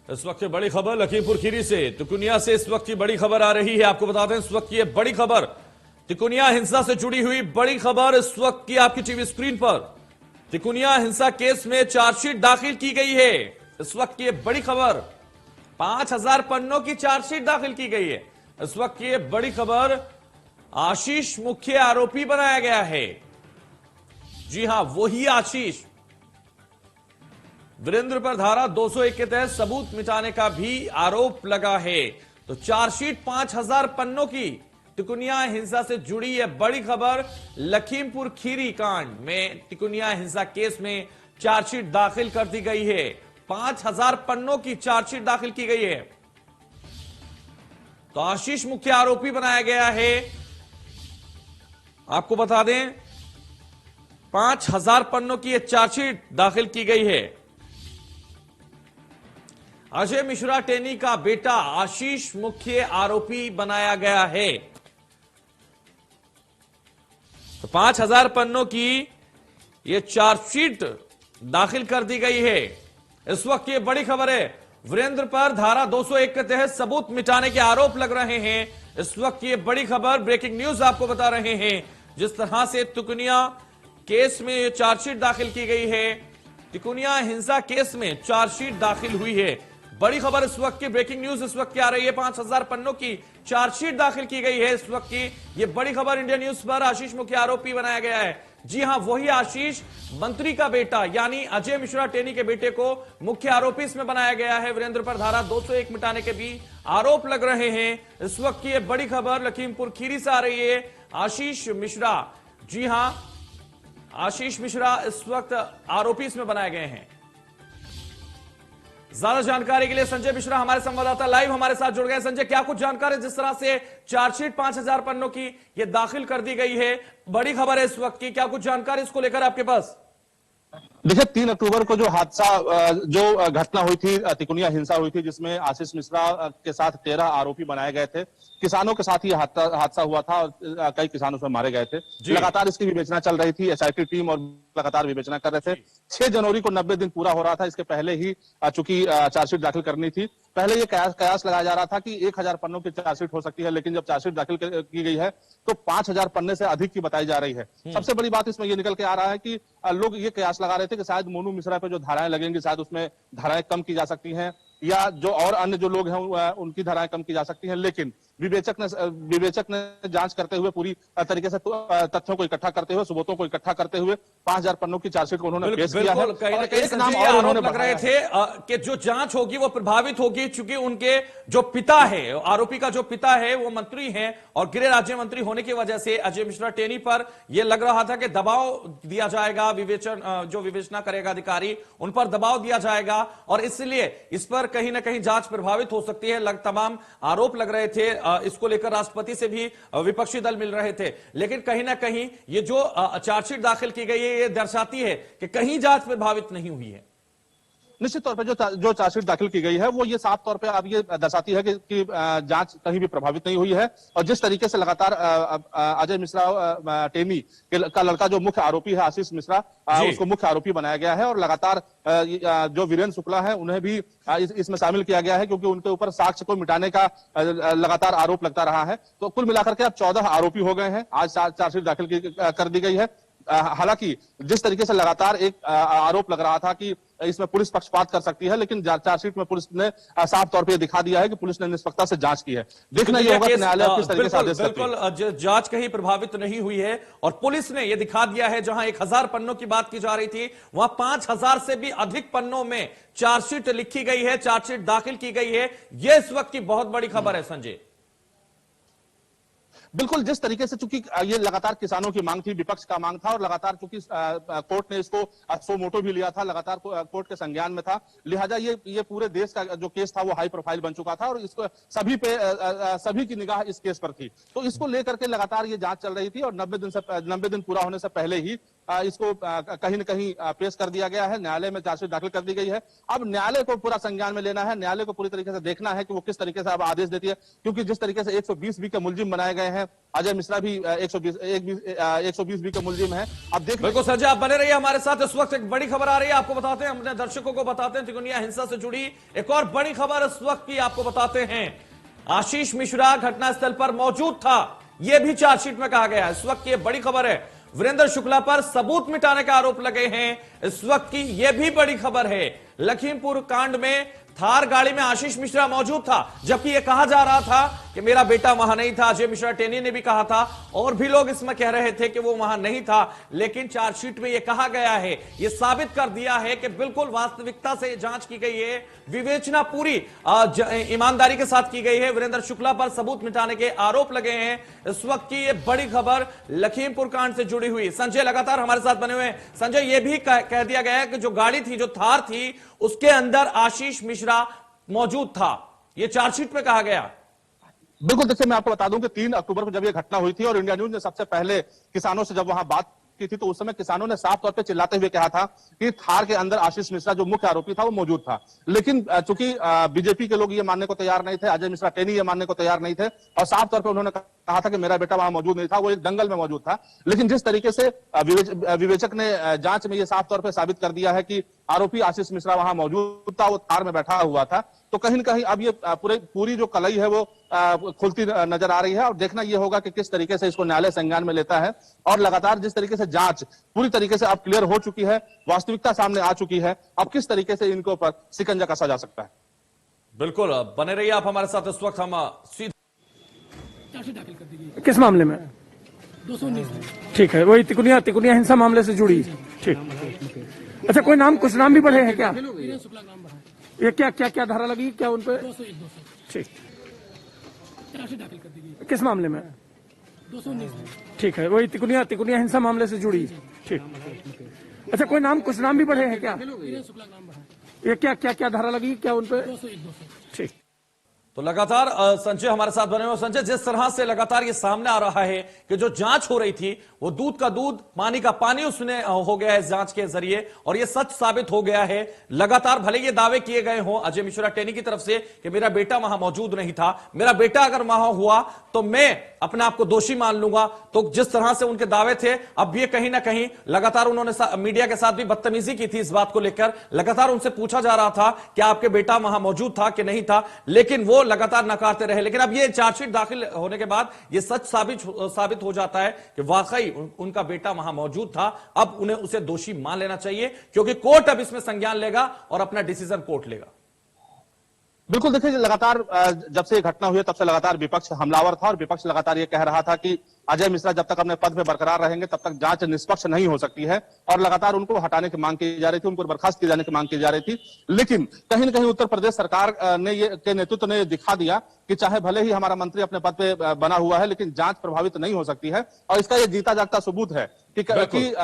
इस वक्त की बड़ी खबर लखीमपुर खीरी से, तिकुनिया से इस वक्त की बड़ी खबर आ रही है। आपको बता दें इस वक्त की बड़ी खबर, तिकुनिया हिंसा से जुड़ी हुई बड़ी खबर इस वक्त की आपकी टीवी स्क्रीन पर। तिकुनिया हिंसा केस में चार्जशीट दाखिल की गई है। इस वक्त की बड़ी खबर, 5000 पन्नों की चार्जशीट दाखिल की गई है। इस वक्त की बड़ी खबर, आशीष मुख्य आरोपी बनाया गया है। जी हां, वही आशीष। वीरेंद्र पर धारा 201 के तहत सबूत मिटाने का भी आरोप लगा है। तो चार्जशीट 5000 पन्नों की तिकुनिया हिंसा से जुड़ी यह बड़ी खबर। लखीमपुर खीरी कांड में तिकुनिया हिंसा केस में चार्जशीट दाखिल कर दी गई है। 5000 पन्नों की चार्जशीट दाखिल की गई है। तो आशीष मुख्य आरोपी बनाया गया है। आपको बता दें 5000 पन्नों की यह चार्जशीट दाखिल की गई है। अजय मिश्रा टेनी का बेटा आशीष मुख्य आरोपी बनाया गया है। तो 5000 पन्नों की यह चार्जशीट दाखिल कर दी गई है। इस वक्त ये बड़ी खबर है, वीरेंद्र पर धारा 201 के तहत सबूत मिटाने के आरोप लग रहे हैं। इस वक्त ये बड़ी खबर, ब्रेकिंग न्यूज आपको बता रहे हैं। जिस तरह से तिकुनिया केस में यह चार्जशीट दाखिल की गई है, तिकुनिया हिंसा केस में चार्जशीट दाखिल हुई है। बड़ी खबर इस वक्त की, ब्रेकिंग न्यूज इस वक्त की आ रही है। 5000 पन्नों की चार्जशीट दाखिल की गई है। इस वक्त की यह बड़ी खबर इंडिया न्यूज पर, आशीष मुख्य आरोपी बनाया गया है। जी हां, वही आशीष, मंत्री का बेटा यानी अजय मिश्रा टेनी के बेटे को मुख्य आरोपी इसमें बनाया गया है। वीरेंद्र पर धारा 201 मिटाने के भी आरोप लग रहे हैं। इस वक्त की यह बड़ी खबर लखीमपुर खीरी से आ रही है। आशीष मिश्रा, जी हां, आशीष मिश्रा इस वक्त आरोपी इसमें बनाए गए हैं। ज्यादा जानकारी के लिए संजय मिश्रा हमारे संवाददाता लाइव हमारे साथ जुड़ गए। संजय, क्या कुछ जानकारी, जिस तरह से चार्जशीट 5000 पन्नों की ये दाखिल कर दी गई है, बड़ी खबर है इस वक्त की, क्या कुछ जानकारी इसको लेकर आपके पास? देखिए, 3 अक्टूबर को जो हादसा, जो घटना हुई थी, तिकुनिया हिंसा हुई थी, जिसमें आशीष मिश्रा के साथ 13 आरोपी बनाए गए थे। किसानों के साथ ही हादसा हुआ था और कई किसान उसमें मारे गए थे। लगातार इसकी विवेचना चल रही थी, एसआईटी टीम और लगातार विवेचना कर रहे थे। 6 जनवरी को 90 दिन पूरा हो रहा था। इसके पहले ही चूंकि चार्जशीट दाखिल करनी थी, पहले ये कयास लगाया जा रहा था कि 1000 पन्नों की चार्जशीट हो सकती है, लेकिन जब चार्जशीट दाखिल की गई है तो 5000 पन्ने से अधिक की बताई जा रही है। सबसे बड़ी बात इसमें यह निकल के आ रहा है कि लोग ये कयास लगा रहे थे कि शायद मोनू मिश्रा पे जो धाराएं लगेंगी, शायद उसमें धाराएं कम की जा सकती हैं, या जो और अन्य जो लोग हैं उनकी धाराएं कम की जा सकती हैं। लेकिन विवेचक ने जांच करते हुए, पूरी तरीके से तथ्यों को इकट्ठा करते हुए, सबूतों को इकट्ठा करते हुए 5000 पन्नों की चार्जशीट को उन्होंने पेश किया है। और एक नाम और उन्होंने लग रहे थे कि जो जांच होगी वो प्रभावित होगी, चूंकि उनके जो पिता है, आरोपी का जो पिता है वो मंत्री हैं और गृह राज्य मंत्री होने की वजह से अजय मिश्रा टेनी पर यह लग रहा था कि दबाव दिया जाएगा, जो विवेचना करेगा अधिकारी उन पर दबाव दिया जाएगा और इसलिए इस पर कहीं ना कहीं जांच प्रभावित हो सकती है। तमाम आरोप लग रहे थे। इसको लेकर राष्ट्रपति से भी विपक्षी दल मिल रहे थे। लेकिन कहीं ना कहीं ये जो चार्जशीट दाखिल की गई है, ये दर्शाती है कि कहीं जांच प्रभावित नहीं हुई है। निश्चित तौर पे जो चार्जशीट दाखिल की गई है वो ये साफ तौर पे अब ये दर्शाती है कि जांच कहीं भी प्रभावित नहीं हुई है। और जिस तरीके से लगातार अजय मिश्रा टेनी का लड़का जो मुख्य आरोपी है आशीष मिश्रा, उसको मुख्य आरोपी बनाया गया है और लगातार जो वीरेंद्र शुक्ला है उन्हें भी इसमें शामिल किया गया है, क्योंकि उनके ऊपर साक्ष्य को मिटाने का लगातार आरोप लगता रहा है। तो कुल मिलाकर के अब 14 आरोपी हो गए हैं। आज चार्जशीट दाखिल कर दी गई है। हालांकि जिस तरीके से लगातार एक आरोप लग रहा था कि इसमें पुलिस पक्षपात कर सकती है, लेकिन चार्जशीट में पुलिस ने साफ तौर पर दिखा दिया है कि पुलिस ने निष्पक्षता से जांच की है। देखना यह होगा कि न्यायालय किस तरीके से आदेश करता है। बिल्कुल, जांच कहीं प्रभावित नहीं हुई है और पुलिस ने यह दिखा दिया है, जहां 1000 पन्नों की बात की जा रही थी वहां 5000 से भी अधिक पन्नों में चार्जशीट लिखी गई है, चार्जशीट दाखिल की गई है। यह इस वक्त की बहुत बड़ी खबर है संजय। बिल्कुल, जिस तरीके से चूंकि ये लगातार किसानों की मांग थी, विपक्ष का मांग था और लगातार चूंकि कोर्ट ने इसको सो मोटो भी लिया था, लगातार कोर्ट के संज्ञान में था, लिहाजा ये पूरे देश का जो केस था वो हाई प्रोफाइल बन चुका था और इसको सभी की निगाह इस केस पर थी। तो इसको लेकर के लगातार ये जांच चल रही थी और 90 दिन पूरा होने से पहले ही इसको कहीं न कहीं पेश कर दिया गया है। न्यायालय में चार्जशीट दाखिल कर दी गई है। अब न्यायालय को पूरा संज्ञान में लेना है, न्यायालय को पूरी तरीके से देखना है कि वो किस तरीके से अब आदेश देती है, क्योंकि जिस तरीके से 120 बी के मुलजिम बनाए गए हैं, अजय मिश्रा भी 120 बी के मुलजिम है। अब देख बिल्कुल संजय, आप बने रहिए हमारे साथ। इस वक्त एक बड़ी खबर आ रही है, आपको बताते हैं, अपने दर्शकों को बताते हैं, तिकोनिया हिंसा से जुड़ी एक और बड़ी खबर इस वक्त की आपको बताते हैं। आशीष मिश्रा घटनास्थल पर मौजूद था, यह भी चार्जशीट में कहा गया है। इस वक्त की बड़ी खबर है, वीरेंद्र शुक्ला पर सबूत मिटाने का आरोप लगे हैं। इस वक्त की यह भी बड़ी खबर है, लखीमपुर कांड में थार गाड़ी में आशीष मिश्रा मौजूद था, जबकि यह कहा जा रहा था कि मेरा बेटा वहां नहीं था। अजय मिश्रा टेनी ने भी कहा था और भी लोग इसमें कह रहे थे कि वो वहां नहीं था, लेकिन चार्जशीट में यह कहा गया है, यह साबित कर दिया है कि बिल्कुल वास्तविकता से जांच की गई है, विवेचना पूरी ईमानदारी के साथ की गई है। वीरेंद्र शुक्ला पर सबूत मिटाने के आरोप लगे हैं। इस वक्त की यह बड़ी खबर लखीमपुर कांड से जुड़ी हुई। संजय लगातार हमारे साथ बने हुए हैं। संजय, यह भी कह दिया गया है कि जो गाड़ी थी, जो थार थी, उसके अंदर आशीष मिश्रा मौजूद था, यह चार्जशीट में कहा गया। बिल्कुल, देखिए मैं आपको बता दूं कि 3 अक्टूबर को जब यह घटना हुई थी और इंडिया न्यूज ने सबसे पहले किसानों से जब वहां बात की थी, तो उस समय किसानों ने साफ तौर पे चिल्लाते हुए कहा था कि थार के अंदर आशीष मिश्रा जो मुख्य आरोपी था वो मौजूद था। लेकिन चूंकि बीजेपी के लोग ये मानने को तैयार नहीं थे, अजय मिश्रा टेनी ये मानने को तैयार नहीं थे, और साफ तौर पे उन्होंने कहा था कि मेरा बेटा वहां मौजूद नहीं था, वो एक दंगल में मौजूद था। लेकिन जिस तरीके से विवेचक ने जांच में ये साफ तौर पर साबित कर दिया है कि आरोपी आशीष मिश्रा वहां मौजूद था, वो थार में बैठा हुआ था, तो कहीं न कहीं अब ये पूरी जो कलई है वो खुलती नजर आ रही है। और देखना ये होगा कि किस तरीके से इसको न्यायालय संज्ञान में लेता है, और लगातार जिस तरीके से जांच पूरी तरीके से अब क्लियर हो चुकी है, वास्तविकता सामने आ चुकी है, अब किस तरीके से इनके ऊपर शिकंजा कसा जा सकता है। बिल्कुल, बने रहिए आप हमारे साथ। इस वक्त हम किस मामले में? 219 में। ठीक है, वही तिकोनिया हिंसा मामले से जुड़ी। ठीक, अच्छा, कोई नाम, कुछ नाम भी बढ़े हैं क्या? ये क्या धारा लगी क्या उन पे? 201 ठीक, दाखिल कर दी गई। किस मामले में? 219 में। ठीक है, वही तिकोनिया हिंसा मामले से जुड़ी। ठीक, अच्छा, कोई नाम, कुछ नाम भी बढ़े हैं क्या? ये क्या धारा लगी क्या उन पे? 201 ठीक। तो लगातार संजय हमारे साथ बने हुए। संजय, जिस तरह से लगातार ये सामने आ रहा है कि जो जांच हो रही थी वो दूध का दूध, पानी का पानी उसमें हो गया है इस जांच के जरिए, और ये सच साबित हो गया है। लगातार भले ये दावे किए गए हों अजय मिश्रा टेनी की तरफ से कि मेरा बेटा वहां मौजूद नहीं था, मेरा बेटा अगर वहां हुआ तो मैं अपने आप को दोषी मान लूंगा, तो जिस तरह से उनके दावे थे, अब ये कहीं ना कहीं लगातार उन्होंने मीडिया के साथ भी बदतमीजी की थी इस बात को लेकर। लगातार उनसे पूछा जा रहा था कि आपके बेटा वहां मौजूद था कि नहीं था, लेकिन वो लगातार नकारते रहे। लेकिन अब ये चार्जशीट दाखिल होने के बाद ये सच साबित हो जाता है कि वाकई उनका बेटा वहां मौजूद था। अब उन्हें उसे दोषी मान लेना चाहिए, क्योंकि कोर्ट अब इसमें संज्ञान लेगा और अपना डिसीजन कोर्ट लेगा। बिल्कुल, देखिए लगातार जब से ये घटना हुई तब से लगातार विपक्ष हमलावर था, और विपक्ष लगातार ये कह रहा था कि अजय मिश्रा जब तक अपने पद पे बरकरार रहेंगे तब तक जांच निष्पक्ष नहीं हो सकती है, और लगातार उनको हटाने की मांग की जा रही थी, उनको बर्खास्त किए जाने की मांग की जा रही थी। लेकिन कहीं न कहीं उत्तर प्रदेश सरकार के नेतृत्व ने दिखा दिया कि चाहे भले ही हमारा मंत्री अपने पद पे बना हुआ है, लेकिन जांच प्रभावित नहीं हो सकती है, और इसका ये जीता जागता सबूत है कि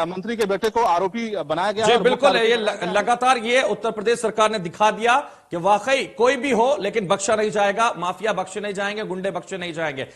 मंत्री के बेटे को आरोपी बनाया गया है। बिल्कुल, ये लगातार ये उत्तर प्रदेश सरकार ने दिखा दिया कि वाकई कोई भी हो लेकिन बख्शा नहीं जाएगा, माफिया बख्शे नहीं जाएंगे, गुंडे बख्शे नहीं जाएंगे।